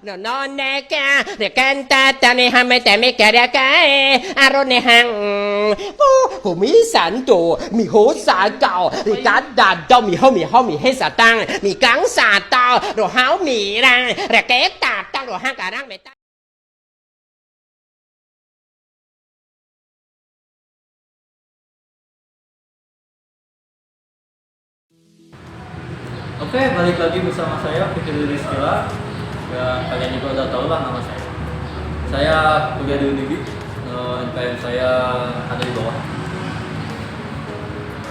no non ne ca de cantata ne hame te me kara kai arone hang của mỹ sản đồ mì hố xả cào thì cá đạt đâu mì hô mì hết xả tăng mì cắn xả tao rồi háo mì ra rồi ké tạt tăng rồi hang cả răng mày. Oke, balik lagi bersama saya Fikri Rizkyla. Ya, kalian juga udah tahu lah nama saya. Saya kuliah di Unibi, NPM saya ada di bawah.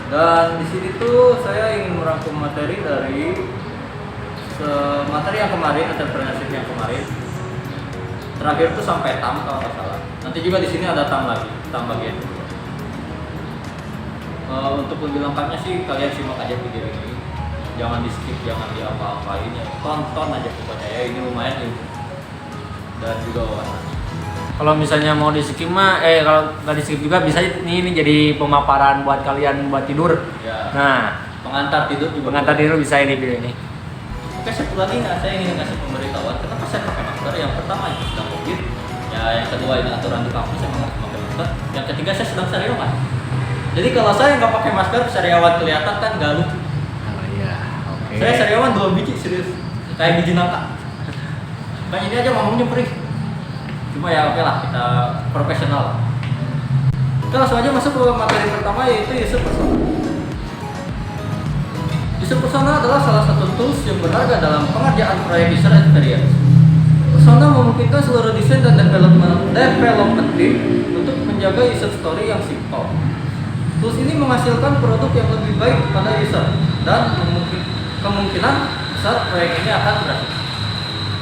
Dan di sini tuh saya ingin merangkum materi dari materi yang kemarin, entrepreneurship yang kemarin. Terakhir tuh sampai TAM kalau nggak salah. Nanti juga di sini ada TAM lagi, TAM bagian kedua. Untuk lebih lengkapnya sih kalian simak aja video ini. Jangan di skip, jangan di apa-apain ya, tonton aja pokoknya ya, ini lumayan ilmu dan juga wawasan. Kalau misalnya mau di skip mah, kalau nggak di skip juga bisa ini jadi pemaparan buat kalian buat tidur. Ya. Nah, Pengantar tidur juga. pengantar tidur bisa ini video ini. Oke, setelah ini saya ingin ngasih pemberitahuan kenapa saya pakai masker. Yang pertama itu sedang COVID, ya yang kedua ini aturan di kampus saya nggak pakai masker. Yang ketiga saya sedang sariawan. Jadi kalau saya nggak pakai masker, sariawan kelihatan kan nggak lucu. Saya sariawan 2 biji serius, kayak biji nangka. Kayak ini aja ngomongnya perih. Cuma ya oke lah, kita profesional. Kita langsung aja masuk ke materi pertama, yaitu user persona. User persona adalah salah satu tools yang berharga dalam pengerjaan proyek user experience. Persona memungkinkan seluruh desain dan development team untuk menjaga user story yang simpel. Tools ini menghasilkan produk yang lebih baik pada user dan kemungkinan besar proyek ini akan berhasil.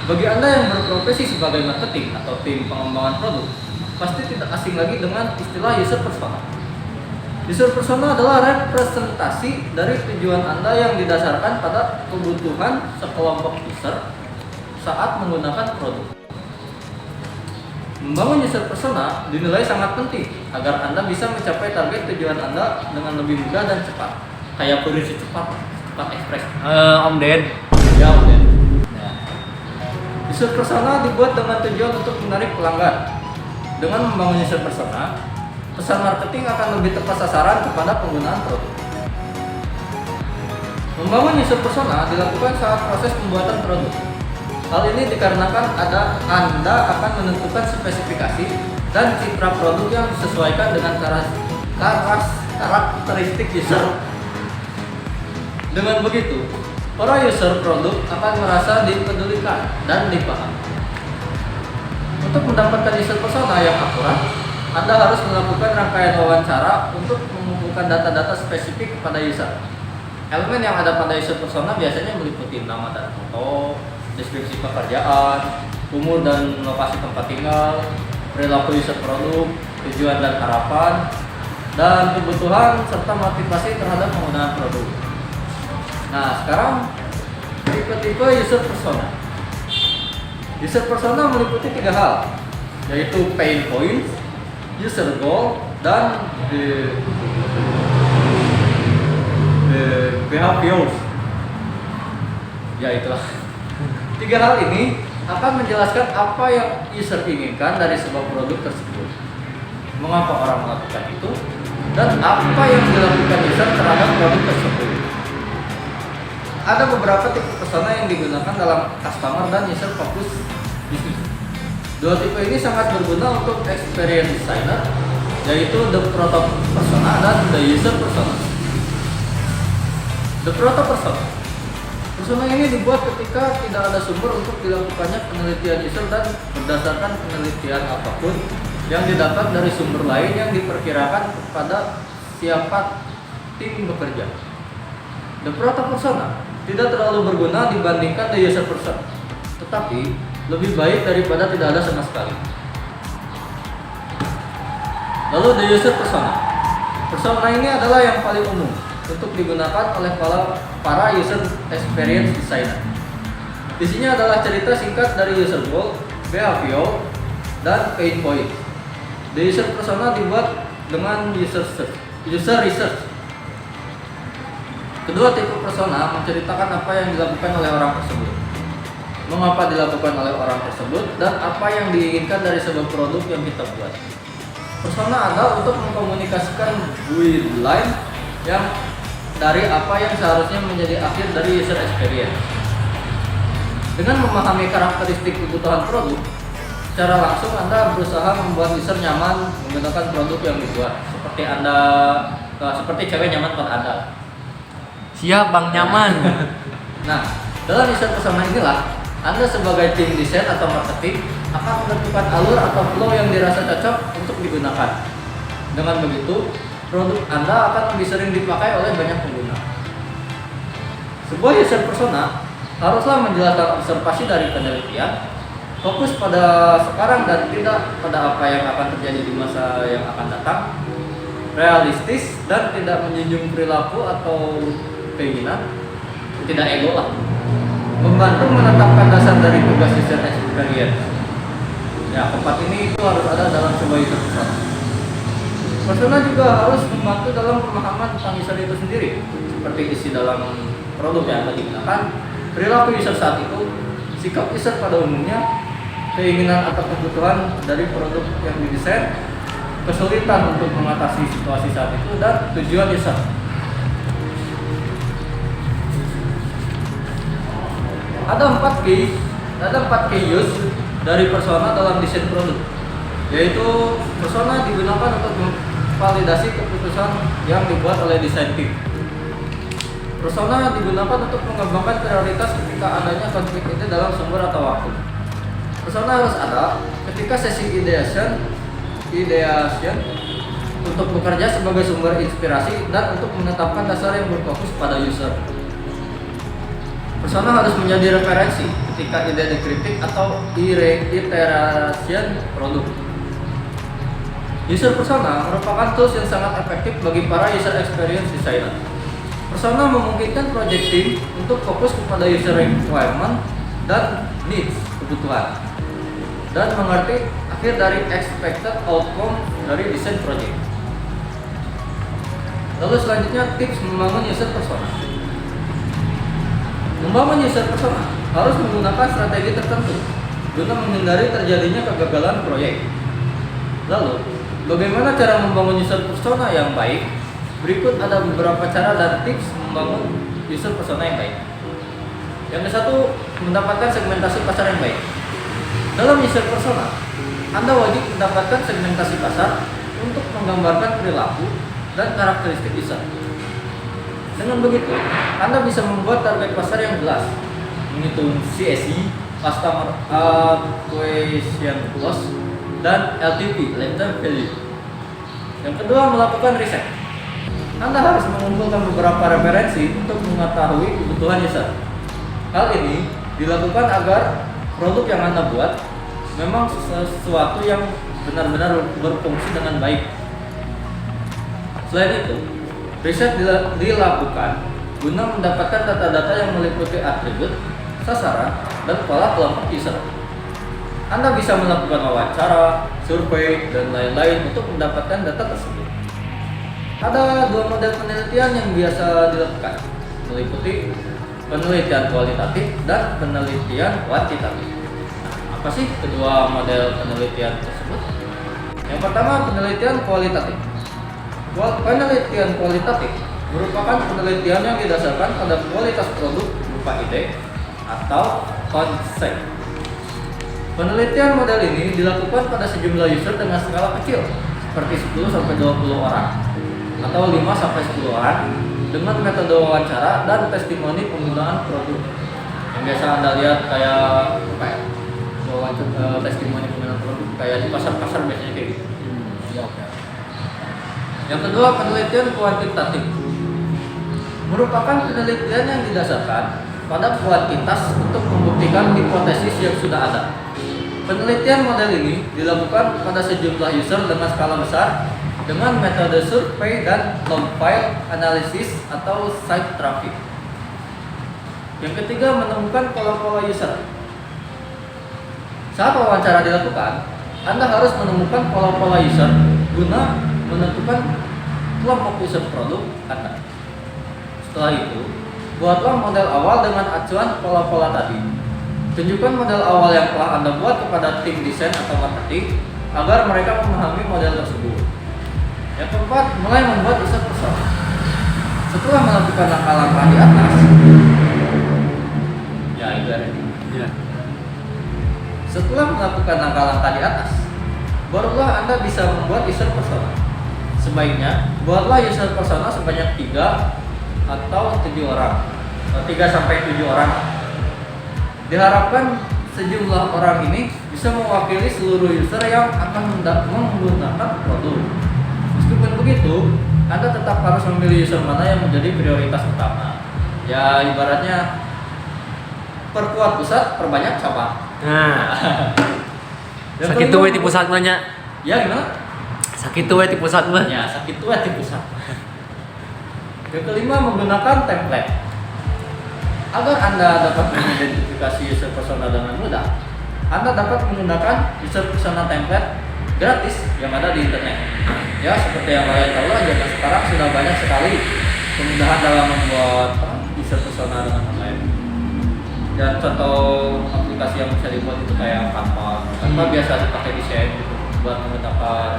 Bagi Anda yang berprofesi sebagai marketing atau tim pengembangan produk, pasti tidak asing lagi dengan istilah user persona. User persona adalah representasi dari tujuan Anda yang didasarkan pada kebutuhan sekelompok user saat menggunakan produk. Membangun user persona dinilai sangat penting agar Anda bisa mencapai target tujuan Anda dengan lebih mudah dan cepat. Kayak berisi cepat ekspres. Om Ded. Ya, Om Ded. Nah, user persona dibuat dengan tujuan untuk menarik pelanggan. Dengan membangun user persona, pesan marketing akan lebih tepat sasaran kepada penggunaan produk. Membangun user persona dilakukan saat proses pembuatan produk. Hal ini dikarenakan Anda akan menentukan spesifikasi dan citra produk yang disesuaikan dengan karakteristik user. Dengan begitu, para user produk akan merasa dipedulikan dan dipahami. Untuk mendapatkan user persona yang akurat, Anda harus melakukan rangkaian wawancara untuk mengumpulkan data-data spesifik pada user. Elemen yang ada pada user persona biasanya meliputi nama dan foto, deskripsi pekerjaan, umur dan lokasi tempat tinggal, perilaku user produk, tujuan dan harapan, dan kebutuhan serta motivasi terhadap penggunaan produk. Nah, sekarang tipe-tipe user persona. User persona meliputi 3 hal, yaitu pain points, user goal, dan the behaviors. Ya itulah. 3 hal ini akan menjelaskan apa yang user inginkan dari sebuah produk tersebut, mengapa orang melakukan itu, dan apa yang dilakukan user terhadap produk tersebut. Ada beberapa tipe persona yang digunakan dalam customer dan user focus bisnis. 2 tipe ini sangat berguna untuk experience designer, yaitu the product persona dan the user persona. The product persona. Persona ini dibuat ketika tidak ada sumber untuk dilakukannya penelitian user dan berdasarkan penelitian apapun yang didapat dari sumber lain yang diperkirakan kepada siapa tim bekerja. The product persona tidak terlalu berguna dibandingkan the user persona, tetapi lebih baik daripada tidak ada sama sekali. Lalu the user persona. Persona ini adalah yang paling umum untuk digunakan oleh para user experience designer. Isinya adalah cerita singkat dari user goal, behavior, dan pain point. The user persona dibuat dengan user research. Kedua tipe persona menceritakan apa yang dilakukan oleh orang tersebut. mengapa dilakukan oleh orang tersebut, dan apa yang diinginkan dari sebuah produk yang kita buat. Persona ada untuk mengkomunikasikan guideline yang dari apa yang seharusnya menjadi akhir dari user experience. Dengan memahami karakteristik kebutuhan produk, secara langsung Anda berusaha membuat user nyaman menggunakan produk yang dibuat. Seperti cewek nyaman pada Anda. Siap Bang Nyaman. Nah, dalam user persona inilah Anda sebagai tim desain atau marketing akan menentukan alur atau flow yang dirasa cocok untuk digunakan. Dengan begitu, produk Anda akan lebih sering dipakai oleh banyak pengguna. Sebuah user persona haruslah menjelaskan observasi dari penelitian, fokus pada sekarang dan tidak pada apa yang akan terjadi di masa yang akan datang, realistis dan tidak menjunjung perilaku atau keinginan, tidak ego lah. Membantu menetapkan dasar dari tugas user experience. Ya, keempat ini itu harus ada dalam sebuah user persona. Persona juga harus membantu dalam pemahaman tentang user itu sendiri, seperti isi dalam produk yang akan digunakan, perilaku user saat itu, sikap user pada umumnya, keinginan atau kebutuhan dari produk yang didesain, kesulitan untuk mengatasi situasi saat itu, dan tujuan user. Ada 4 key use dari persona dalam desain produk, yaitu persona digunakan untuk memvalidasi keputusan yang dibuat oleh desain tim. Persona digunakan untuk mengembangkan prioritas ketika adanya konflik ide dalam sumber atau waktu. Persona harus ada ketika sesi ideation untuk bekerja sebagai sumber inspirasi dan untuk menetapkan dasar yang berfokus pada user. Persona harus menjadi referensi ketika ide dikritik atau iteration produk. User persona merupakan tools yang sangat efektif bagi para user experience designer. Persona memungkinkan project team untuk fokus kepada user requirement dan needs, kebutuhan, dan mengerti akhir dari expected outcome dari desain project. Lalu selanjutnya tips membangun user persona. Membangun user persona harus menggunakan strategi tertentu guna menghindari terjadinya kegagalan proyek. Lalu, bagaimana cara membangun user persona yang baik? Berikut ada beberapa cara dan tips membangun user persona yang baik. Yang satu, mendapatkan segmentasi pasar yang baik. Dalam user persona, Anda wajib mendapatkan segmentasi pasar untuk menggambarkan perilaku dan karakteristik user. Dengan begitu, Anda bisa membuat target pasar yang jelas, menghitung CSI, Customer Acquisition Cost, dan LTV, Lifetime Value. Yang kedua, melakukan riset. Anda harus mengumpulkan beberapa referensi untuk mengetahui kebutuhan user. Hal ini dilakukan agar produk yang Anda buat memang sesuatu yang benar-benar berfungsi dengan baik. Selain itu, riset dilakukan guna mendapatkan data-data yang meliputi atribut, sasaran, dan pola kelompok user. Anda bisa melakukan wawancara, survei, dan lain-lain untuk mendapatkan data tersebut. Ada 2 model penelitian yang biasa dilakukan, meliputi penelitian kualitatif dan penelitian kuantitatif. Apa sih kedua model penelitian tersebut? Yang pertama, penelitian kualitatif. Penelitian kualitatif merupakan penelitian yang didasarkan pada kualitas produk berupa ide atau konsep. Penelitian model ini dilakukan pada sejumlah user dengan skala kecil, seperti 10-20 orang atau 5-10 orang, dengan metode wawancara dan testimoni penggunaan produk. Yang biasa Anda lihat kayak apa ya? Testimoni penggunaan produk kayak di pasar-pasar biasanya kayak gitu. Yang kedua, penelitian kuantitatif merupakan penelitian yang didasarkan pada kuantitas untuk membuktikan hipotesis yang sudah ada. Penelitian model ini dilakukan pada sejumlah user dengan skala besar dengan metode survei dan long file analysis atau site traffic. Yang ketiga, menemukan pola-pola user. Saat wawancara dilakukan, Anda harus menemukan pola-pola user guna menentukan kelompok user produk Anda. Setelah itu, buatlah model awal dengan acuan pola-pola tadi. Tunjukkan model awal yang telah Anda buat kepada tim desain atau marketing agar mereka memahami model tersebut. Yang keempat, mulai membuat user persona. Setelah melakukan langkah-langkah di atas, ya ibaratnya. Ya. Setelah melakukan langkah-langkah di atas, barulah Anda bisa membuat user persona. Sebaiknya, buatlah user persona sebanyak 3 atau 7 orang. 3 sampai 7 orang. Diharapkan sejumlah orang ini bisa mewakili seluruh user yang akan menggunakan produk. Meskipun begitu, Anda tetap harus memilih user mana yang menjadi prioritas utama. Ya, ibaratnya perkuat pusat, perbanyak cabang. Nah, Yang sakit kelima, tuh di pusat banyak. Ya gimana? Sakit tuh di pusat mah. Ya, sakit tua di pusat. Yang kelima, menggunakan template. Agar Anda dapat mengidentifikasi user persona dengan mudah, Anda dapat menggunakan user persona template gratis yang ada di internet. Ya, seperti yang kalian tahu lah, zaman sekarang sudah banyak sekali kemudahan dalam membuat user persona dengan online. Dan contoh aplikasi yang bisa dibuat itu kayak Canva. Canva biasa dipakai desain gitu, buat menggunakan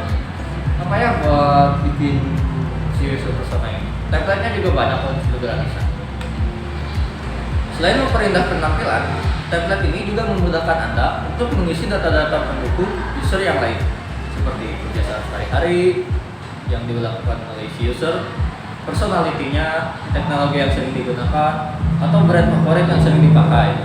apa ya, buat bikin si user persona ini. Template-nya juga banyak kok, itu gratisan. Selain memperindah penampilan, template ini juga memudahkan Anda untuk mengisi data-data pendukung user yang lain, seperti kebiasaan sehari-hari yang dilakukan oleh si user, personalitinya, teknologi yang sering digunakan, atau brand favorit yang sering dipakai.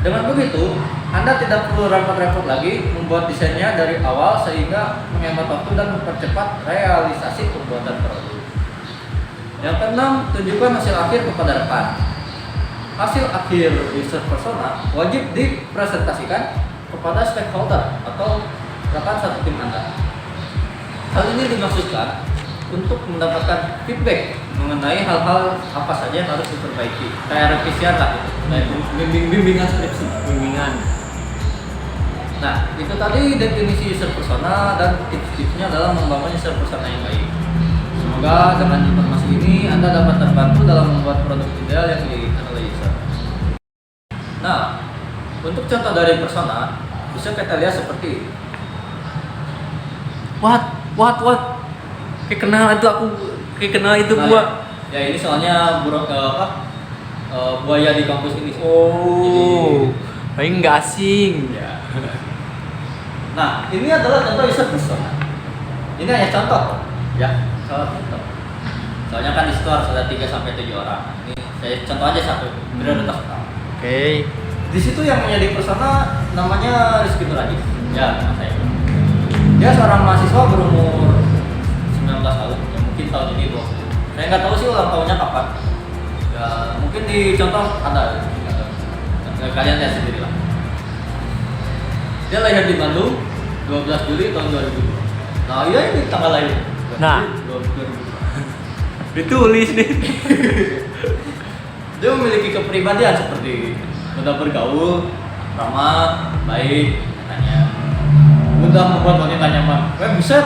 Dengan begitu, Anda tidak perlu repot-repot lagi membuat desainnya dari awal sehingga menghemat waktu dan mempercepat realisasi pembuatan produk. Yang keenam, tunjukkan hasil akhir kepada rekan. Hasil akhir user persona wajib dipresentasikan kepada stakeholder atau rekan satu tim Anda. Hal ini dimaksudkan untuk mendapatkan feedback mengenai hal-hal apa saja yang harus diperbaiki, kayak revisian lah gitu, kayak bimbingan skripsi, bimbingan. Nah, itu tadi definisi user persona dan tips-tipsnya dalam membangun user persona yang baik. Semoga dengan informasi ini Anda dapat terbantu dalam membuat produk ideal yang diinginkan oleh user. Nah, untuk contoh dari persona bisa kita lihat seperti ini. What? Kayak kenal itu aku, kayak kenal itu Nah, gua. ya ini soalnya buaya di kampus ini. Oh, paling nggak asing. Ya. Nah, ini adalah contoh user persona. Ini hanya contoh, ya, salah contoh. Soalnya kan di situ harus ada 3 sampai 7 orang. Ini saya contoh aja satu, prioritas utama. Oke. Di situ yang menjadi persona namanya Rizky Nuradi. Ya, nama saya. Dia seorang mahasiswa berumur 19 tahun, ya, mungkin tahun ini 20. Saya nggak tahu sih ulang tahunnya kapan. Ya, mungkin di contoh ada. Kalian lihat sendiri lah. Dia lahir di Bandung 12 Juli tahun 2002. Nah, iya ini tanggal lahir. Nah. 2002. Ditulis nih. Dia memiliki kepribadian seperti mudah bergaul, ramah, baik, katanya. Mudah membuat wanita nyaman. Buset.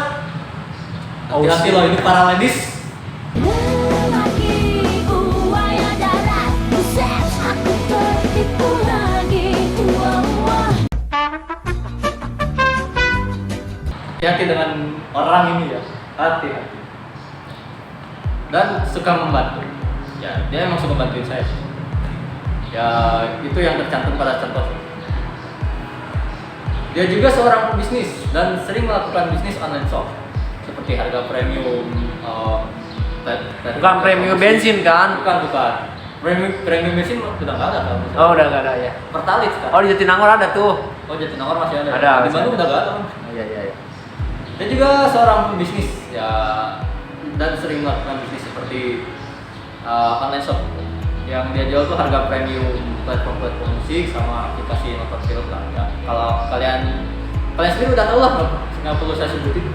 Hati-hati loh, ini para ladies. Lelaki buaya darat, buset aku tertipu lagi. Wah. Hati-hati dengan orang ini ya. Hati-hati. Dan suka membantu. Ya, dia emang suka bantuin saya. Ya, itu yang tercantum pada contoh. Dia juga seorang pebisnis dan sering melakukan bisnis online shop seperti harga premium. Bukan premium bensin kan? Bukan. Premium bensin udah nggak ada kan? Oh, udah nggak ada ya. Pertalite kan? Oh, di Jatinangor ada tuh. Oh, Jatinangor masih ada. Ada, Di masih Bandung ada. udah nggak ada. Oh, iya. Dia juga seorang pebisnis ya, dan sering melakukan bisnis seperti online shop. Yang dia jual tuh harga premium, platform musik sama aplikasi nonton film lah. Ya, kalau kalian sendiri udah tahu lah, nggak perlu saya sebutin.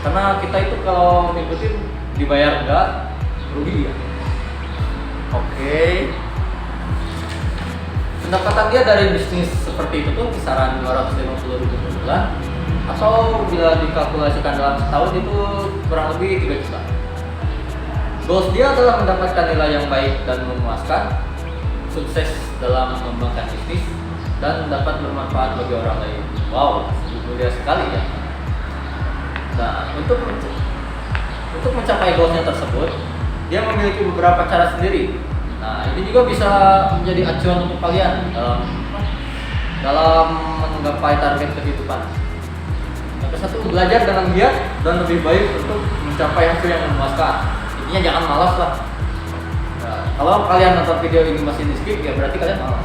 Karena kita itu kalau ngikutin dibayar enggak, rugi ya. Oke. Pendapatan dia dari bisnis seperti itu tuh kisaran 250.000 per bulan, atau bila dikalkulasikan dalam setahun itu kurang lebih 3 juta. Goals dia adalah mendapatkan nilai yang baik dan memuaskan, sukses dalam mengembangkan bisnis, dan dapat bermanfaat bagi orang lain. Wow, mulia sekali ya. Nah, untuk mencapai goalsnya tersebut, dia memiliki beberapa cara sendiri. Nah, ini juga bisa menjadi acuan untuk kalian dalam menggapai target kehidupan. Yang ke-1, belajar dengan giat dan lebih baik untuk mencapai hasil yang memuaskan. Intinya jangan malas lah. Nah, kalau kalian nonton video ini masih di skip, ya berarti kalian malas.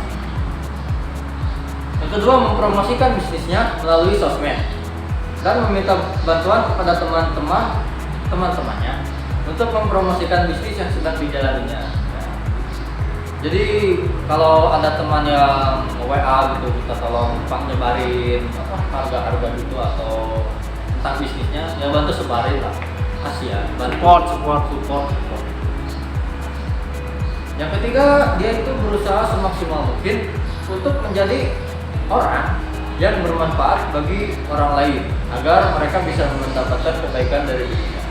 Yang kedua, mempromosikan bisnisnya melalui sosmed dan meminta bantuan kepada teman-temannya untuk mempromosikan bisnis yang sedang dijalaninya. Jadi kalau ada teman yang WA gitu, kita tolong Pak nyebarin harga-harga gitu atau tentang bisnisnya, ya bantu sebarin lah, kasihan, support. Yang ketiga, dia itu berusaha semaksimal mungkin untuk menjadi orang yang bermanfaat bagi orang lain agar mereka bisa mendapatkan kebaikan dari dirinya.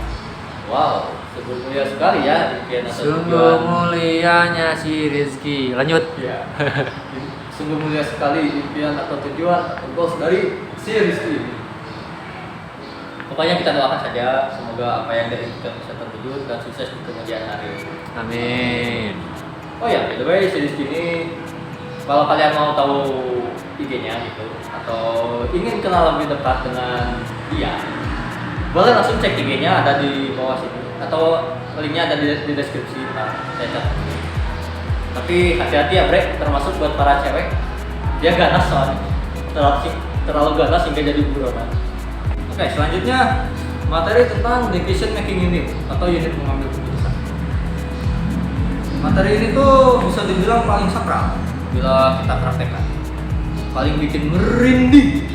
Wow, sungguh mulia sekali ya impian atau Sungguh tujuan. mulianya si Rizky. Lanjut. Ya. Sungguh mulia sekali impian atau tujuan atau goals dari si Rizky ini. Pokoknya kita doakan saja semoga apa yang diinginkan bisa terwujud dan sukses di kemudian hari. Amin. Oh ya, by the way, si Rizky ini kalau kalian mau tahu IG-nya gitu atau ingin kenal lebih dekat dengan dia, boleh langsung cek IG-nya, ada di bawah sini atau linknya ada di deskripsi. Nah, saya catat. Tapi hati-hati ya Bre, termasuk buat para cewek, dia ganas soalnya, terlalu ganas hingga jadi buronan. Oke, selanjutnya materi tentang decision making unit atau unit mengambil keputusan. Materi ini tuh bisa dibilang paling sakral bila kita praktekkan, paling bikin merinding,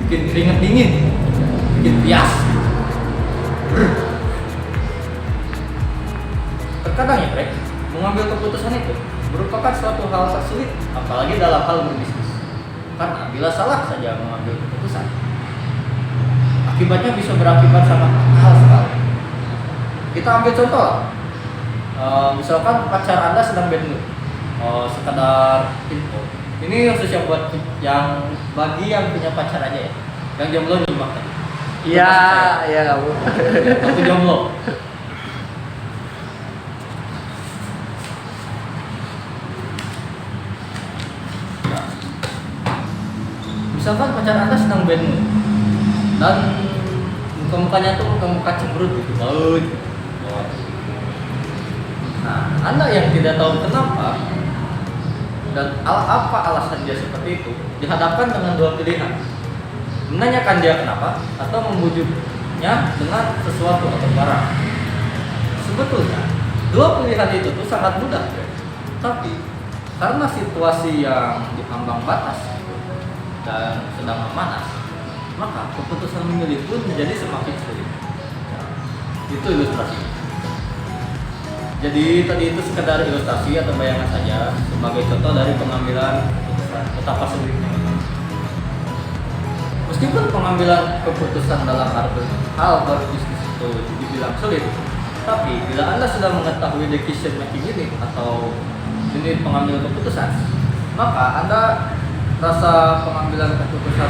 bikin keringat dingin, bikin pias. Terkadang ya Bre, mengambil keputusan itu merupakan suatu hal tersulit, apalagi dalam hal berbisnis. Karena bila salah saja mengambil keputusan, akibatnya bisa berakibat sangat fatal sekali. Kita ambil contoh, misalkan pacar Anda sedang bad mood, sekadar info. Ini khusus yang buat bagi yang punya pacar aja ya, yang jomblo nyimak tadi. Iya, iya kamu. Aku jomblo. Nah, misalkan pacar Anda sedang bad mood dan muka-mukanya tuh muka-muka cemberut gitu banget. Nah, Anda yang tidak tahu kenapa dan apa alasan dia seperti itu, dihadapkan dengan dua pilihan: menanyakan dia kenapa atau membujuknya dengan sesuatu atau barang. Sebetulnya dua pilihan itu tuh sangat mudah, tapi karena situasi yang diambang batas dan sedang memanas, maka keputusan memilih pun menjadi semakin sulit. Itu ilustrasi. Jadi tadi itu sekedar ilustrasi atau bayangan saja sebagai contoh dari pengambilan keputusan betapa sulitnya. Meskipun pengambilan keputusan dalam hal berbisnis itu dibilang sulit, tapi bila Anda sudah mengetahui decision making unit atau unit pengambil keputusan, maka Anda rasa pengambilan keputusan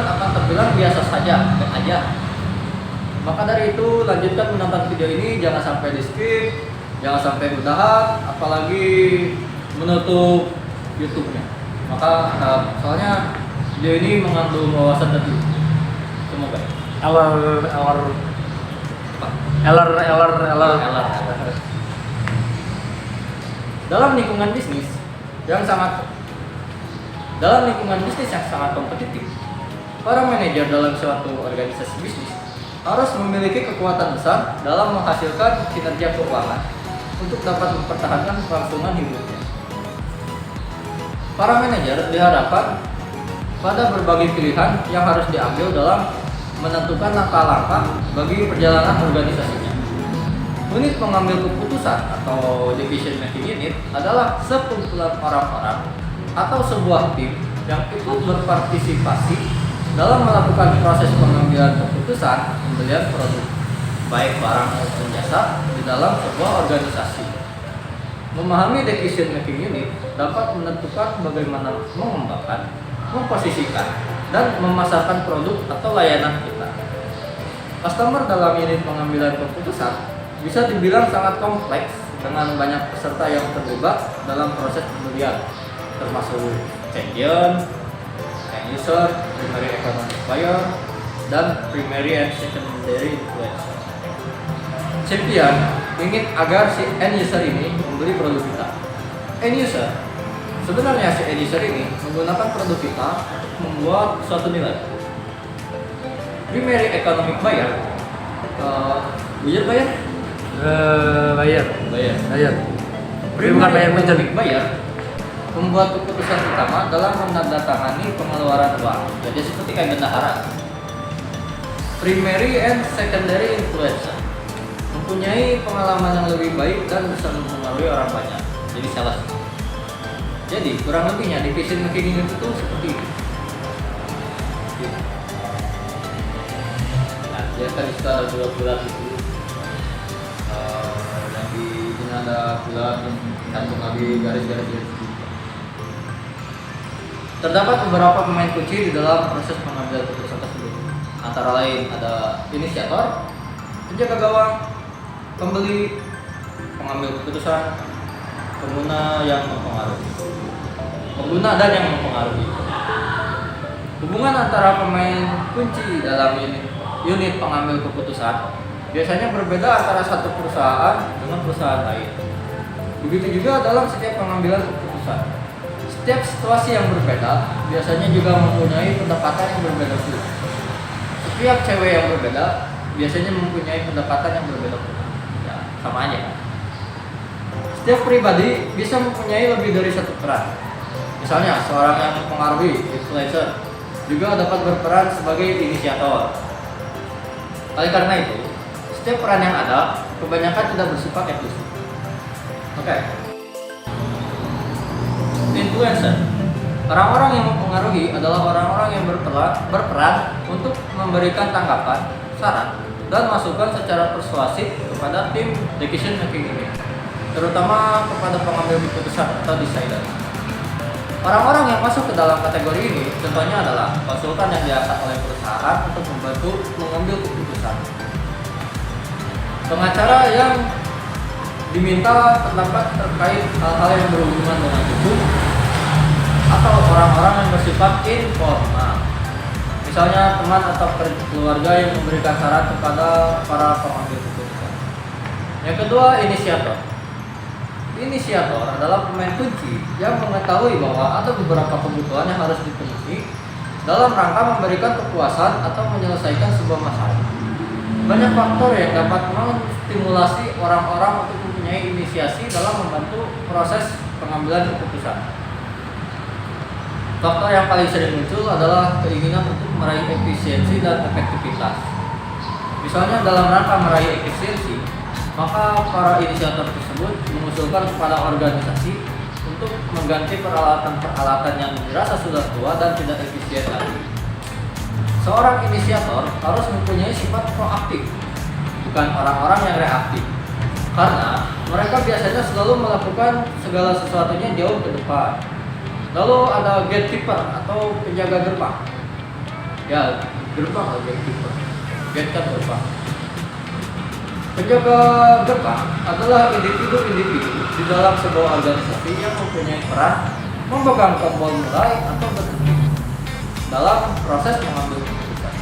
akan terbilang biasa saja dan aja. Maka dari itu lanjutkan menonton video ini, jangan sampai di skip, jangan sampai udahan, apalagi menutup YouTube-nya. Maka soalnya video ini mengandung wawasan lebih. Semoga. Error. Dalam lingkungan bisnis yang sangat kompetitif, para manajer dalam suatu organisasi bisnis harus memiliki kekuatan besar dalam menghasilkan kinerja keuangan untuk dapat mempertahankan kelangsungan hidupnya. Para manajer dihadapkan pada berbagai pilihan yang harus diambil dalam menentukan langkah-langkah bagi perjalanan organisasinya. Unit pengambil keputusan atau decision making unit adalah sekumpulan orang-orang atau sebuah tim yang ikut berpartisipasi dalam melakukan proses pengambilan keputusan pembelian produk, baik barang maupun jasa, di dalam sebuah organisasi. Memahami decision making unit dapat menentukan bagaimana mengembangkan, memposisikan, dan memasarkan produk atau layanan kita. Customer dalam unit pengambilan keputusan bisa dibilang sangat kompleks dengan banyak peserta yang terlibat dalam proses pembelian, termasuk champion, end user, primary economic buyer, dan primary and secondary influencer. Champion ingin agar si end user ini membeli produk kita. End user, sebenarnya si end user ini menggunakan produk kita untuk membuat suatu nilai. Primary economic buyer, bayar? Bayar. Primary Bukan bayar economic buyer membuat keputusan utama dalam menandatangani pengeluaran uang. Jadi seperti kayak bendahara. Primary and secondary influencer mempunyai pengalaman yang lebih baik dan bisa mempengaruhi orang banyak. Jadi sales. Jadi kurang lebihnya decision making itu seperti ini. Nah, dia kan setelah bulat-bulat itu, yang di sini ada bulat dan cantum lagi garis-garis. Terdapat beberapa pemain kunci di dalam proses pengambilan keputusan tersebut. Antara lain ada inisiator, penjaga gawang, pembeli, pengambil keputusan, pengguna dan yang mempengaruhi. Hubungan antara pemain kunci dalam unit pengambil keputusan biasanya berbeda antara satu perusahaan dengan perusahaan lain. Begitu juga dalam setiap pengambilan keputusan. Setiap situasi yang berbeda biasanya juga mempunyai pendekatan yang berbeda pula. Setiap cewek yang berbeda biasanya mempunyai pendekatan yang berbeda pula. Ya, sama aja kan? Setiap pribadi bisa mempunyai lebih dari satu peran. Misalnya, seorang yang mempengaruhi, influencer, juga dapat berperan sebagai inisiator. Oleh karena itu, setiap peran yang ada kebanyakan tidak bersifat eksklusif. Oke. Influencer. Orang-orang yang mempengaruhi adalah orang-orang yang berperan untuk memberikan tanggapan, saran, dan masukan secara persuasif kepada tim decision making ini, terutama kepada pengambil keputusan atau decider. Orang-orang yang masuk ke dalam kategori ini contohnya adalah konsultan yang diangkat oleh perusahaan untuk membantu mengambil keputusan, pengacara yang diminta pendapat terkait hal-hal yang berhubungan dengan hukum, atau orang-orang yang bersifat informal, misalnya teman atau keluarga yang memberikan saran kepada para pengambil keputusan. Yang kedua, inisiator. Inisiator adalah pemain kunci yang mengetahui bahwa ada beberapa kebutuhan yang harus dipenuhi dalam rangka memberikan kepuasan atau menyelesaikan sebuah masalah. Banyak faktor yang dapat menstimulasi orang-orang untuk mempunyai inisiasi dalam membantu proses pengambilan keputusan. Faktor yang paling sering muncul adalah keinginan untuk meraih efisiensi dan efektivitas. Misalnya dalam rangka meraih efisiensi, maka para inisiator tersebut mengusulkan kepada organisasi untuk mengganti peralatan-peralatan yang dirasa sudah tua dan tidak efisien lagi. Seorang inisiator harus mempunyai sifat proaktif, bukan orang-orang yang reaktif, karena mereka biasanya selalu melakukan segala sesuatunya jauh ke depan. Lalu ada gatekeeper atau penjaga gerbang. Ya, gerbang atau gatekeeper. Gate kan gerbang. Penjaga gerbang adalah individu-individu di dalam sebuah organisasi yang mempunyai peran memegang tombol mulai atau berhenti dalam proses mengambil keputusan.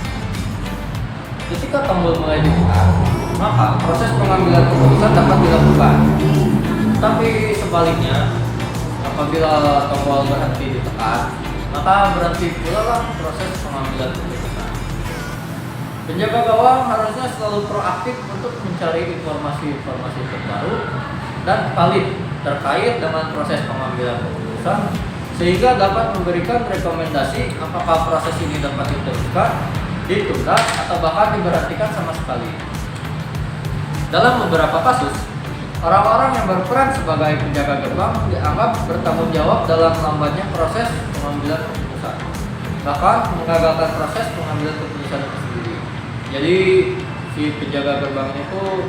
Ketika tombol mulai ditekan, maka proses pengambilan keputusan dapat dilakukan. Tapi sebaliknya, apabila tombol berhenti ditekan, maka berhenti pula lah proses pengambilan keputusan. Penjaga gawang harusnya selalu proaktif untuk mencari informasi-informasi terbaru dan valid terkait dengan proses pengambilan keputusan, sehingga dapat memberikan rekomendasi apakah proses ini dapat diteruskan, ditunda, atau bahkan diberhentikan sama sekali. Dalam beberapa kasus, orang-orang yang berperan sebagai penjaga gerbang dianggap bertanggung jawab dalam lambatnya proses pengambilan keputusan, bahkan mengagalkan proses pengambilan keputusan itu sendiri. Jadi si penjaga gerbang itu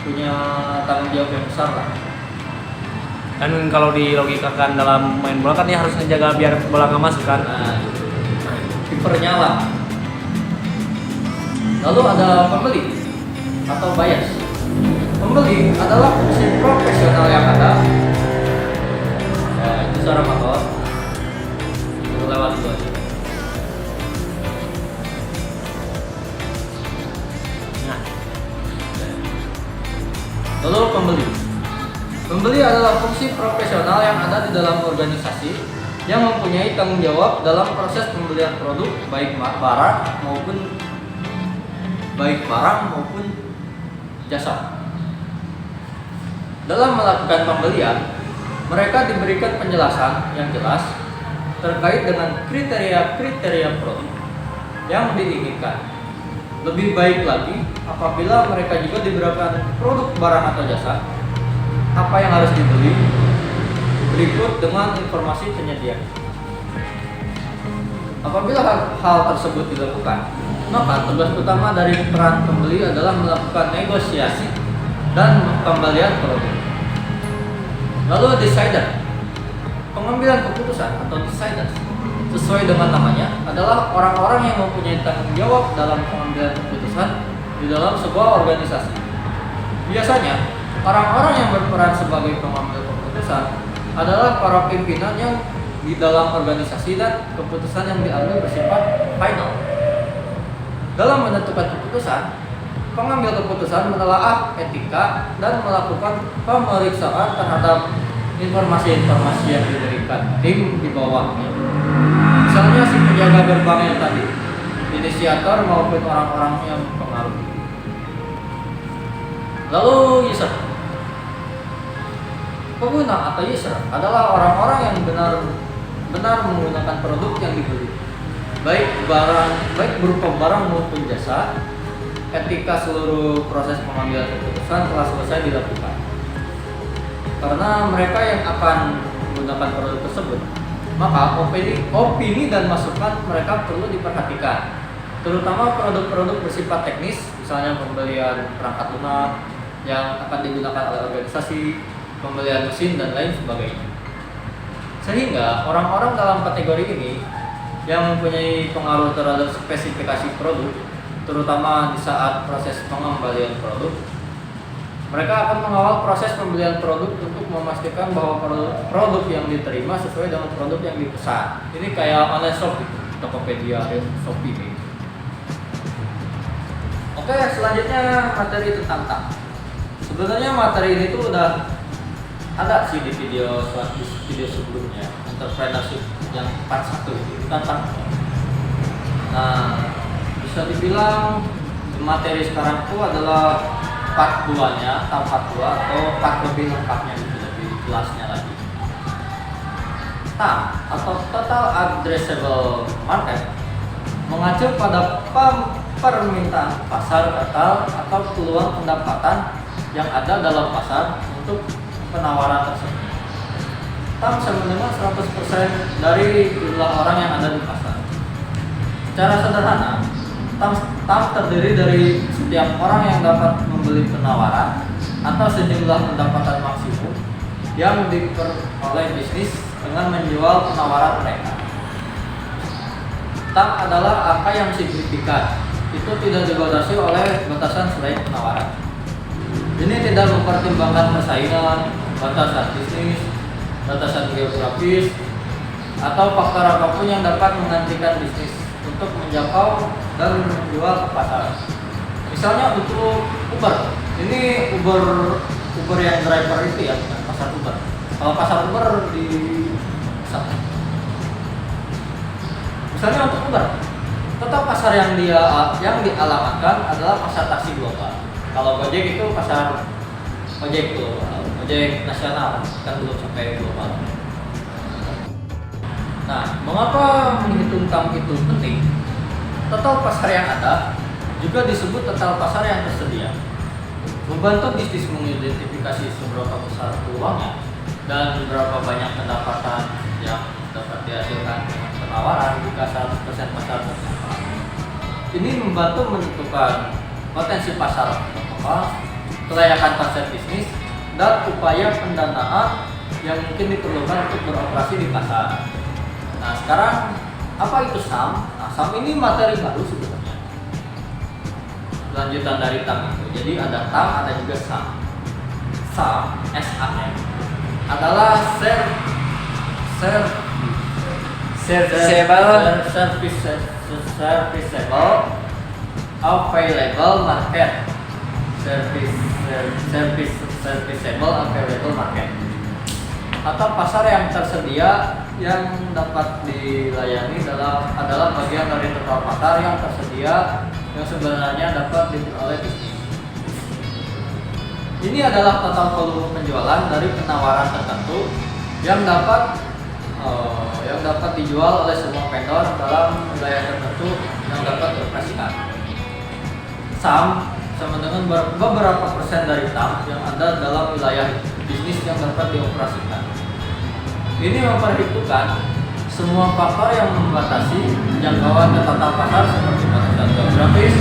punya tanggung jawab yang besar lah. Dan kalau dilogikakan dalam main bola kan dia harus ngejaga biar bola nggak masuk kan. Nah, kipernya lah. Lalu ada pembeli atau buyers. Pembeli adalah fungsi profesional yang ada. Ya, itu suara motor. Itu lewat itu aja. Nah, Lalu pembeli. Pembeli adalah fungsi profesional yang ada di dalam organisasi yang mempunyai tanggung jawab dalam proses pembelian produk baik barang maupun jasa. Dalam melakukan pembelian, mereka diberikan penjelasan yang jelas terkait dengan kriteria-kriteria produk yang diinginkan. Lebih baik lagi apabila mereka juga diberikan produk barang atau jasa apa yang harus dibeli berikut dengan informasi penyedia. Apabila hal tersebut dilakukan, maka tugas utama dari peran pembeli adalah melakukan negosiasi dan pembelian produk. Lalu decider, pengambilan keputusan atau deciders sesuai dengan namanya adalah orang-orang yang mempunyai tanggung jawab dalam pengambilan keputusan di dalam sebuah organisasi. Biasanya orang-orang yang berperan sebagai pengambil keputusan adalah para pimpinan yang di dalam organisasi dan keputusan yang diambil bersifat final. Dalam menentukan keputusan, pengambil keputusan menelaah etika dan melakukan pemeriksaan terhadap informasi-informasi yang diberikan tim di bawahnya. Misalnya si penjaga gerbang yang tadi, inisiator maupun orang-orang yang mempengaruhi. Lalu user. Pengguna atau user adalah orang-orang yang benar-benar menggunakan produk yang dibeli, baik berupa barang maupun jasa. Ketika seluruh proses pengambilan keputusan telah selesai dilakukan. Karena mereka yang akan menggunakan produk tersebut, maka opini dan masukan mereka perlu diperhatikan, terutama produk-produk bersifat teknis, misalnya pembelian perangkat lunak yang akan digunakan oleh organisasi, pembelian mesin dan lain sebagainya. Sehingga orang-orang dalam kategori ini yang mempunyai pengaruh terhadap spesifikasi produk, terutama di saat proses pengembalian produk, mereka akan mengawal proses pembelian produk untuk memastikan bahwa produk yang diterima sesuai dengan produk yang dipesan. Ini kayak online shop gitu, Tokopedia, Shopee gitu. Oke, selanjutnya materi tentang TAM. Sebenarnya materi ini tuh udah ada sih di video sebelumnya, entrepreneurship yang part 1 itu tentang. Nah, bisa dibilang materi sekarang itu adalah part 2-nya, TAM part 2 atau part lebih lengkapnya, lebih jelasnya lagi. TAM atau Total Addressable Market mengacu pada permintaan pasar total atau peluang pendapatan yang ada dalam pasar untuk penawaran tersebut. TAM sama dengan 100% dari jumlah orang yang ada di pasar. Secara sederhana, TAM terdiri dari setiap orang yang dapat membeli penawaran atau sejumlah pendapatan maksimum yang diperoleh bisnis dengan menjual penawaran mereka. TAM adalah angka yang signifikan, itu tidak dibatasi oleh batasan selain penawaran. Ini tidak mempertimbangkan persaingan, batasan bisnis, batasan geografis, atau faktor apapun yang dapat menghentikan bisnis untuk menjangkau dan menjual ke pasar. Misalnya untuk Uber, ini Uber yang driver itu ya, pasar Uber. Kalau pasar Uber di misalnya untuk Uber, tetap pasar yang dialamatkan adalah pasar taksi global. Kalau Gojek itu pasar ojek global, ojek nasional, kan belum sampai global. Nah, mengapa menghitung TAM itu penting? Total pasar yang ada juga disebut total pasar yang tersedia. Membantu bisnis mengidentifikasi seberapa besar peluangnya dan berapa banyak pendapatan yang dapat dihasilkan dengan penawaran jika 100% pasar tercapai. Ini membantu menentukan potensi pasar berkembang, kelayakan konsep bisnis, dan upaya pendanaan yang mungkin diperlukan untuk beroperasi di pasar. Nah sekarang apa itu SAM? Nah SAM ini materi baru sebenarnya. Lanjutan dari TAM itu. Jadi ada TAM, ada juga SAM. SAM, SAM adalah serviceable available market. Serviceable available market atau pasar yang tersedia yang dapat dilayani adalah bagian dari total pasar yang tersedia yang sebenarnya dapat diperoleh bisnis. Ini adalah total volume penjualan dari penawaran tertentu yang dapat dijual oleh semua vendor dalam wilayah tertentu yang dapat dioperasikan. SAM sama dengan beberapa persen dari TAM yang ada dalam wilayah bisnis yang dapat dioperasikan. Ini memperhitungkan semua faktor yang membatasi jangkauan ke total pasar seperti batasan geografis,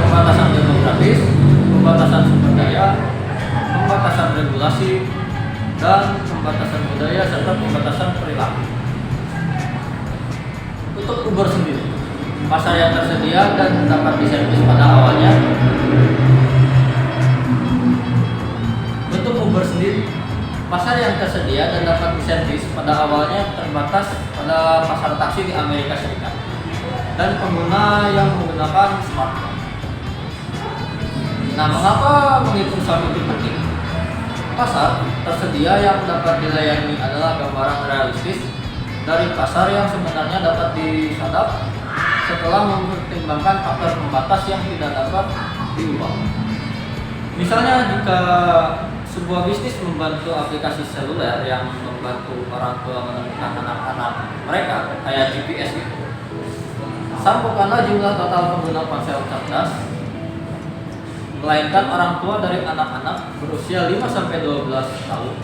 pembatasan demografis, pembatasan sumber daya, pembatasan regulasi, dan pembatasan budaya serta pembatasan perilaku. Untuk Uber sendiri, pasar yang tersedia dan dapat diservis pada awalnya. Untuk Uber sendiri, pasar yang tersedia dan dapat diservis pada awalnya terbatas pada pasar taksi di Amerika Serikat dan pengguna yang menggunakan smartphone. Nah, mengapa menghitung SAM itu penting? Pasar tersedia yang dapat dilayani adalah gambaran realistis dari pasar yang sebenarnya dapat disadap setelah mempertimbangkan faktor pembatas yang tidak dapat diubah. Misalnya jika sebuah bisnis membantu aplikasi seluler yang membantu orang tua menemukan anak-anak mereka kayak GPS gitu. SAM bukanlah jumlah total pengguna ponsel cerdas, melainkan orang tua dari anak-anak berusia 5-12 tahun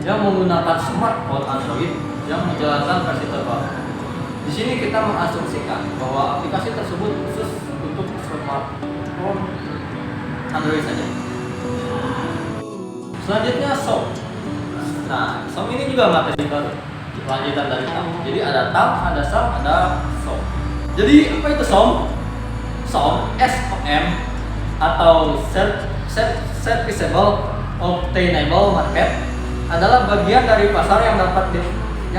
yang menggunakan smartphone Android yang menjalankan versi terbaru. Di sini kita mengasumsikan bahwa aplikasi tersebut khusus untuk smartphone Android saja. Selanjutnya SOM. Nah, SOM ini juga materi baru, lanjutan dari TAM. Jadi ada TAM, ada SAM, ada SOM. Jadi apa itu SOM? SOM, SOM atau Serviceable Obtainable Market adalah bagian dari pasar yang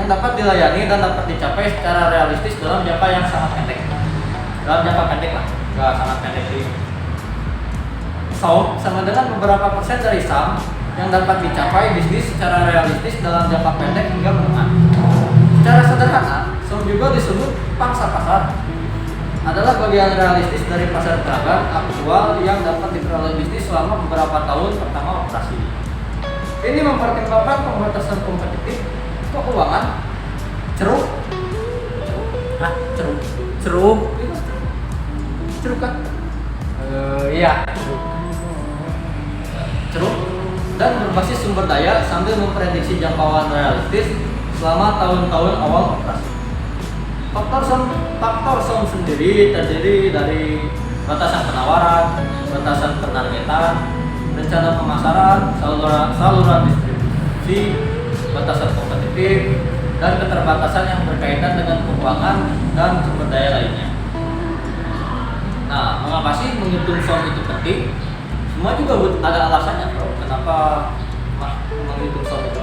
dapat dilayani dan dapat dicapai secara realistis dalam jangka yang sangat pendek. Dalam jangka pendek lah, nggak sangat pendek ini. SOM sama dengan beberapa persen dari SAM yang dapat dicapai bisnis secara realistis dalam jangka pendek hingga menengah. Secara sederhana, SOM juga disebut pangsa pasar. Adalah bagian realistis dari pasar pelanggan aktual yang dapat diperoleh bisnis selama beberapa tahun pertama operasi. Ini mempertimbangkan pembatasan kompetitif, keuangan, ceruk kan? Iya. Ceruk dan berbasis sumber daya sambil memprediksi jangkauan realistis selama tahun-tahun awal operasi. Faktor SOM sendiri terdiri dari batasan penawaran, batasan penargetan, rencana pemasaran, saluran distribusi, batasan kompetitif, dan keterbatasan yang berkaitan dengan keuangan dan sumber daya lainnya. Nah, mengapa sih menghitung SOM itu penting? Semua juga ada alasannya, bro. Kenapa menghitung SOM itu?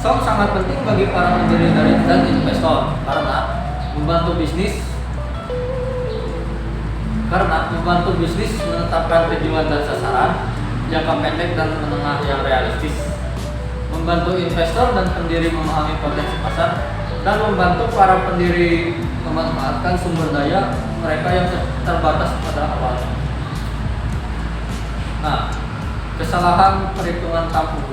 SOM sangat penting bagi para pendiri dan investor karena membantu bisnis menetapkan tujuan dan sasaran jangka pendek dan menengah yang realistis, membantu investor dan pendiri memahami potensi pasar, dan membantu para pendiri memanfaatkan sumber daya mereka yang terbatas pada awalnya. Nah, kesalahan perhitungan tampung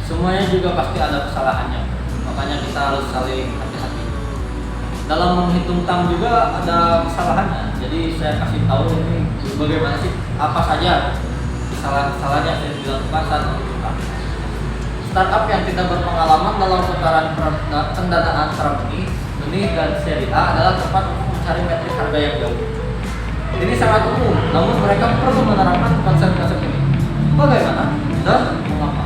semuanya juga pasti ada kesalahannya, makanya kita harus saling hati-hati. Dalam menghitung TAM juga ada kesalahannya, jadi saya kasih tahu ini bagaimana sih, apa saja kesalahan-kesalahan yang saya dilakukan saat menghitung TAM. Startup yang tidak berpengalaman dalam putaran pendanaan benih dan seri A adalah tempat untuk mencari metrik harga yang jauh. Ini sangat umum, namun mereka perlu menerapkan konsep-konsep ini. Bagaimana dan mengapa?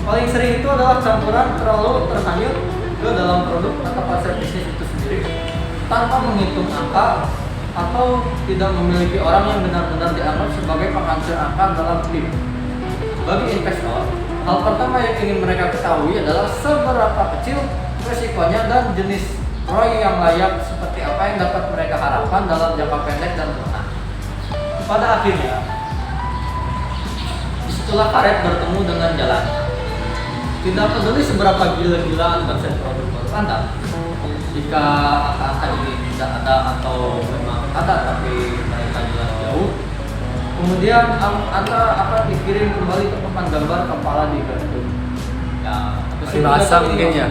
Paling sering adalah campuran terlalu terhanyut ke dalam produk atau konsep bisnis itu sendiri tanpa menghitung angka atau tidak memiliki orang yang benar-benar dianggap sebagai penghancur angka dalam tim. Bagi investor, hal pertama yang ingin mereka ketahui adalah seberapa kecil resikonya dan jenis ROI yang layak seperti apa yang dapat mereka harapkan dalam jangka pendek dan menengah. Pada akhirnya, disitulah karet bertemu dengan jalan. Tidak peduli seberapa gila-gilaan konsep produk baru Anda, jika angka ini tidak ada atau memang ada tapi mereka jelas jauh, kemudian Anda akan dikirim kembali ke papan gambar kepala di gardu. Ya, Bahasa mungkin ya.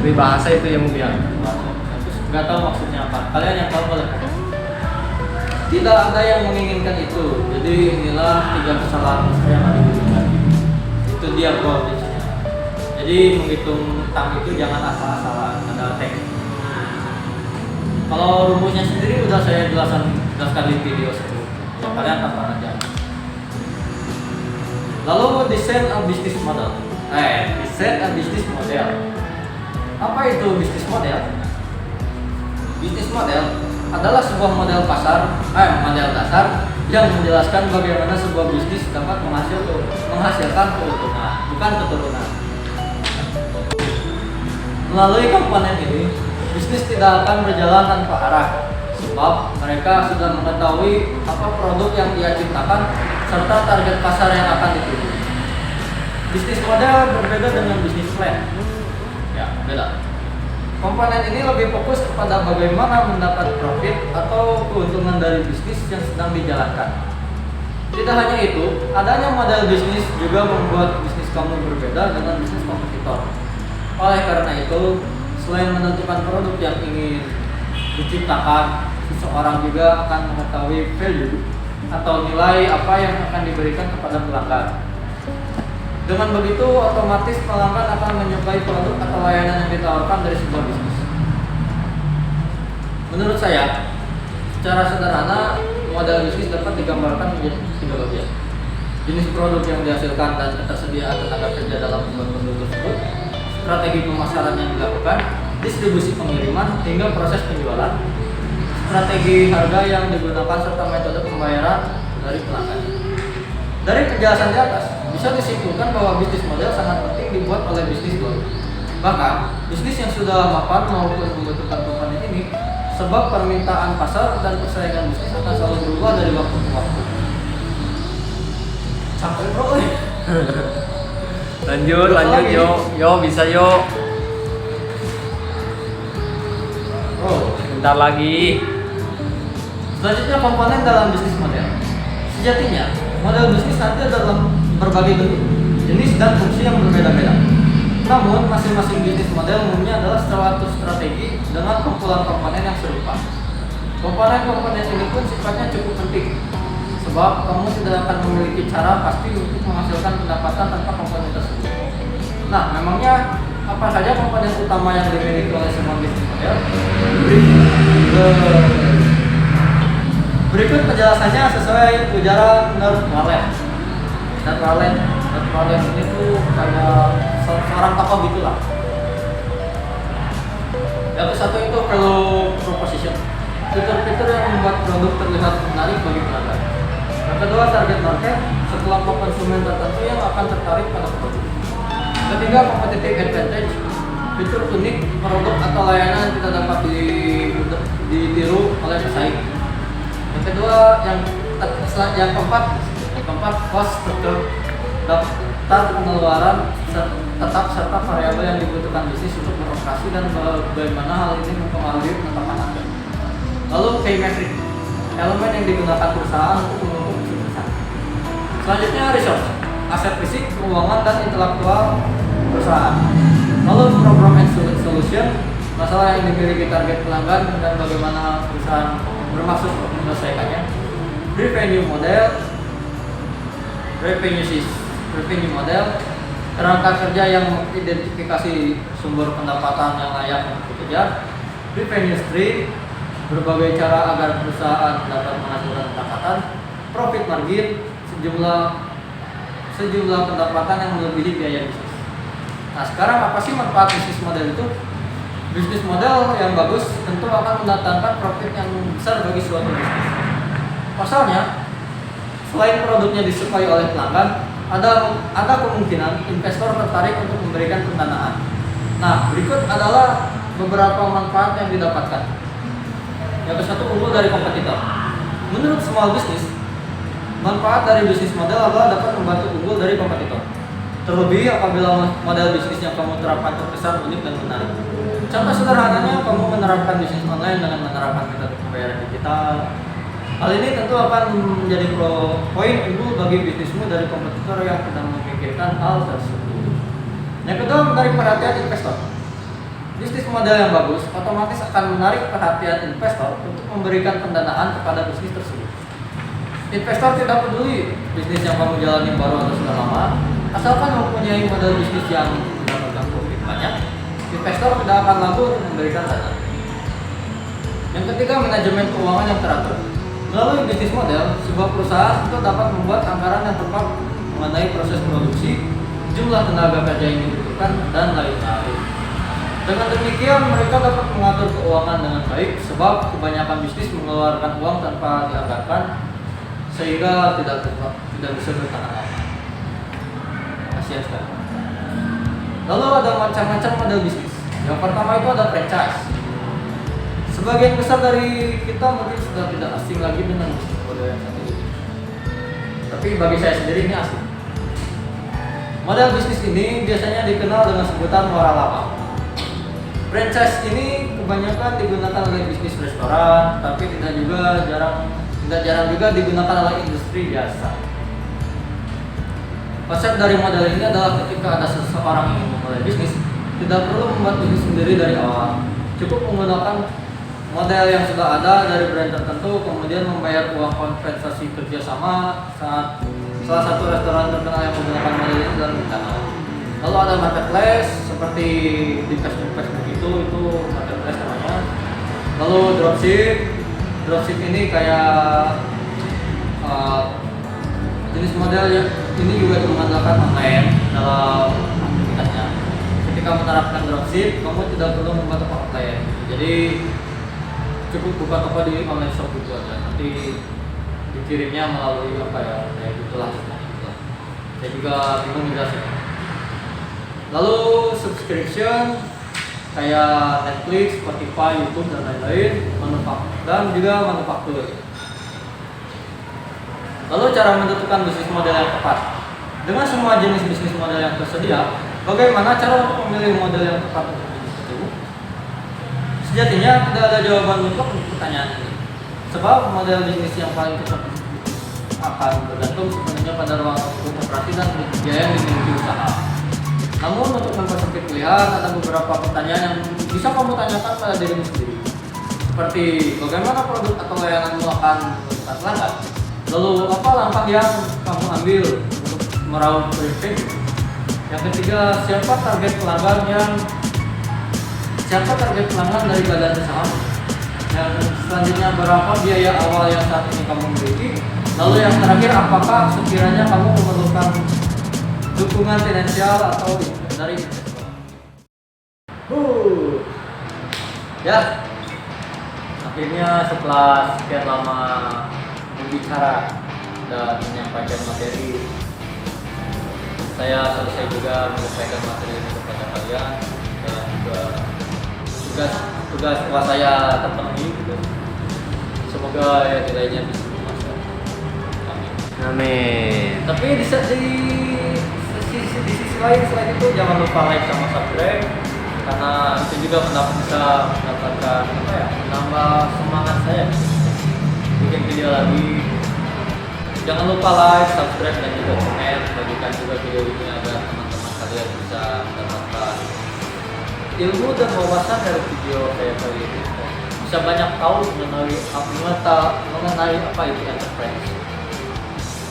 Dari bahasa itu yang dia. Terus nggak tahu maksudnya apa. Kalian yang tahu boleh. Tidak ada yang menginginkan itu. Jadi inilah 3 kesalahan besar yang ada di dunia. Itu dia problemnya. Jadi menghitung tang itu jangan asal-asalan. Ada teknik. Kalau rumusnya sendiri udah saya jelaskan di video sebelumnya. Ya, kalian tonton aja. Lalu desain a business model. Desain a business model. Apa itu bisnis model? Bisnis model adalah sebuah model model dasar yang menjelaskan bagaimana sebuah bisnis dapat menghasilkan keuntungan, bukan keturunan. Melalui komponen ini, bisnis tidak akan berjalan tanpa arah, sebab mereka sudah mengetahui apa produk yang dia ciptakan serta target pasar yang akan dituju. Bisnis model berbeda dengan bisnis plan. Ya, beda. Komponen ini lebih fokus kepada bagaimana mendapat profit atau keuntungan dari bisnis yang sedang dijalankan. Tidak hanya itu, adanya model bisnis juga membuat bisnis kamu berbeda dengan bisnis kompetitor. Oleh karena itu, selain menentukan produk yang ingin diciptakan, seseorang juga akan mengetahui value atau nilai apa yang akan diberikan kepada pelanggan. Dengan begitu, otomatis pelanggan akan menyukai produk atau layanan yang ditawarkan dari sebuah bisnis. Menurut saya, secara sederhana, model bisnis dapat digambarkan menjadi 3 bagian. Jenis produk yang dihasilkan dan ketersediaan tenaga kerja dalam membuat produk tersebut, strategi pemasaran yang dilakukan, distribusi pengiriman, hingga proses penjualan, strategi harga yang digunakan, serta metode pembayaran dari pelanggan. Dari penjelasan di atas, bisa disimpulkan bahwa bisnis model sangat penting dibuat oleh bisnis baru. Bahkan, bisnis yang sudah mapan maupun membutuhkan komponen ini, sebab permintaan pasar dan persaingan bisnis akan selalu berubah dari waktu ke waktu. Sampai bro, Lanjut lagi. yo bisa yo. Bro, Bentar lagi. selanjutnya komponen dalam bisnis model. Sejatinya, model bisnis nanti dalam berbagai bentuk, jenis dan fungsi yang berbeda-beda. Namun, masing-masing bisnis model umumnya adalah suatu strategi dengan kumpulan komponen yang serupa. Komponen-komponen ini pun sifatnya cukup penting, sebab kamu tidak akan memiliki cara pasti untuk menghasilkan pendapatan tanpa komponen tersebut. Nah, memangnya apa saja komponen utama yang dimiliki oleh semua bisnis model? Berikut penjelasannya sesuai ujaran Nerd Wallen ini tuh kayak seorang tokoh gitulah. Yang satu itu value proposition, fitur-fitur yang membuat produk terlihat menarik bagi pelanggan. Yang kedua, target market, sekelompok konsumen tertentu yang akan tertarik pada produk. Ketiga, competitive advantage, fitur unik produk atau layanan yang tidak dapat ditiru oleh pesaing. Yang kedua, yang keempat, cost structure, daftar pengeluaran tetap serta variabel yang dibutuhkan bisnis untuk beroperasi dan bagaimana hal ini mempengaruhi penetapan harga. Lalu key metric, elemen yang digunakan perusahaan untuk mengukur kesuksesan. Selanjutnya resource, aset fisik, keuangan dan intelektual perusahaan. Lalu program and solution, masalah yang dimiliki target pelanggan dan bagaimana perusahaan bermaksud untuk menyelesaikannya. Revenue model, kerangka kerja yang mengidentifikasi sumber pendapatan yang layak untuk dikejar. Revenue stream, berbagai cara agar perusahaan dapat menghasilkan pendapatan. Profit margin, sejumlah pendapatan yang melebihi biaya bisnis. Nah sekarang apa sih manfaat bisnis model itu? Bisnis model yang bagus tentu akan mendatangkan profit yang besar bagi suatu bisnis. Pasalnya, selain produknya disukai oleh pelanggan, ada kemungkinan investor tertarik untuk memberikan pendanaan. Nah, berikut adalah beberapa manfaat yang didapatkan. Yang ke satu, unggul dari kompetitor. Menurut small business, manfaat dari bisnis model adalah dapat membantu unggul dari kompetitor. Terlebih apabila model bisnis yang kamu terapkan terkesan unik dan menarik. Contoh sederhananya, kamu menerapkan bisnis online dengan menerapkan metode pembayaran digital. Hal ini tentu akan menjadi poin unggul bagi bisnismu dari kompetitor yang sedang memikirkan hal tersebut. Yang kedua, menarik perhatian investor. Bisnis model yang bagus otomatis akan menarik perhatian investor untuk memberikan pendanaan kepada bisnis tersebut. Investor tidak peduli bisnis yang kamu jalani baru atau sudah lama, asalkan mempunyai model bisnis yang mendapatkan profit banyak, investor tidak akan ragu untuk memberikan dana. Yang ketiga, manajemen keuangan yang teratur. Melalui bisnis model, sebuah perusahaan itu dapat membuat anggaran yang tepat mengenai proses produksi, jumlah tenaga kerja yang dibutuhkan, dan lain-lain. Dengan demikian, mereka dapat mengatur keuangan dengan baik, sebab kebanyakan bisnis mengeluarkan uang tanpa dianggarkan, sehingga tidak bisa bertahan lama. Kasihan sekali. Lalu ada macam-macam model bisnis. Yang pertama itu ada franchise. Sebagian besar dari kita mungkin sudah tidak asing lagi dengan bisnis model yang satu ini. Tapi bagi saya sendiri ini asing. Model bisnis ini biasanya dikenal dengan sebutan waralaba. Franchise ini kebanyakan digunakan oleh bisnis restoran, tapi tidak jarang juga digunakan oleh industri biasa. Konsep dari model ini adalah ketika ada seseorang yang memulai bisnis, tidak perlu membuat bisnis sendiri dari awal. Cukup menggunakan model yang sudah ada dari brand tertentu, kemudian membayar uang kompensasi kerjasama saat salah satu restoran terkenal yang menggunakan model ini dalam rencana. Lalu ada marketplace seperti di Facebook itu marketplace namanya. Lalu dropship ini kayak jenis model ini juga mengandalkan online dalam aktivitasnya. Ketika menerapkan dropship, kamu tidak perlu membuat toko offline. Jadi cukup buka toko di online shop itu aja. Nanti dikirimnya melalui kayak gitulah. Saya juga bingung menjelaskan. Lalu subscription kayak Netflix, Spotify, YouTube dan lain-lain, dan juga manufaktur. Lalu cara menentukan bisnis model yang tepat. Dengan semua jenis bisnis model yang tersedia, bagaimana cara untuk memilih model yang tepat untuk bisnis tersebut? Sejatinya tidak ada jawaban mutlak untuk pertanyaan ini. Sebab model bisnis yang paling cocok akan bergantung sepenuhnya pada ruang operasi dan biaya yang dimiliki usaha. Namun untuk mempersempit pilihan, ada beberapa pertanyaan yang bisa kamu tanyakan pada dirimu sendiri. Seperti bagaimana produk atau layananmu akan menentukan pelanggan? Lalu apa langkah yang kamu ambil untuk meraup revenue? Yang ketiga, siapa target pelanggan dari badan usaha? Yang selanjutnya, berapa biaya awal yang saat ini kamu miliki? Lalu yang terakhir, apakah sekiranya kamu memerlukan dukungan finansial atau dari investor? Ya, akhirnya setelah sekian lama berbicara dan menyampaikan materi, saya selesai juga menyampaikan materi ini kepada kalian dan juga tugas kelas saya terpenuhi gitu. Semoga ya nilainya bisa bermanfaat. Amin. Amin. Tapi di sisi lain selain itu jangan lupa like sama subscribe, karena itu juga bisa mendapatkan menambah semangat saya bikin video lagi. Jangan lupa like, subscribe dan juga komen, bagikan juga video ini agar teman-teman kalian bisa mendapatkan ilmu dan wawasan dari video saya kali ini. Bisa banyak tahu mengenai apa itu enterprise.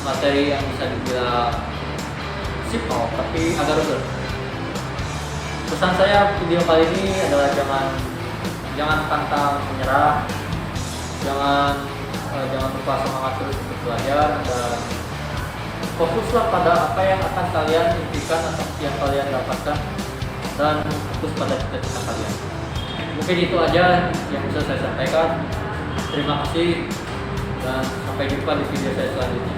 Materi yang bisa dibilang simple tapi agak rumit. Pesan saya video kali ini adalah jangan pantang menyerah, jangan lupa semangat terus untuk belajar, dan fokuslah pada apa yang akan kalian impikan atau yang kalian dapatkan dan fokus pada cita-cita kalian. Mungkin itu aja yang bisa saya sampaikan. Terima kasih dan sampai jumpa di video saya selanjutnya.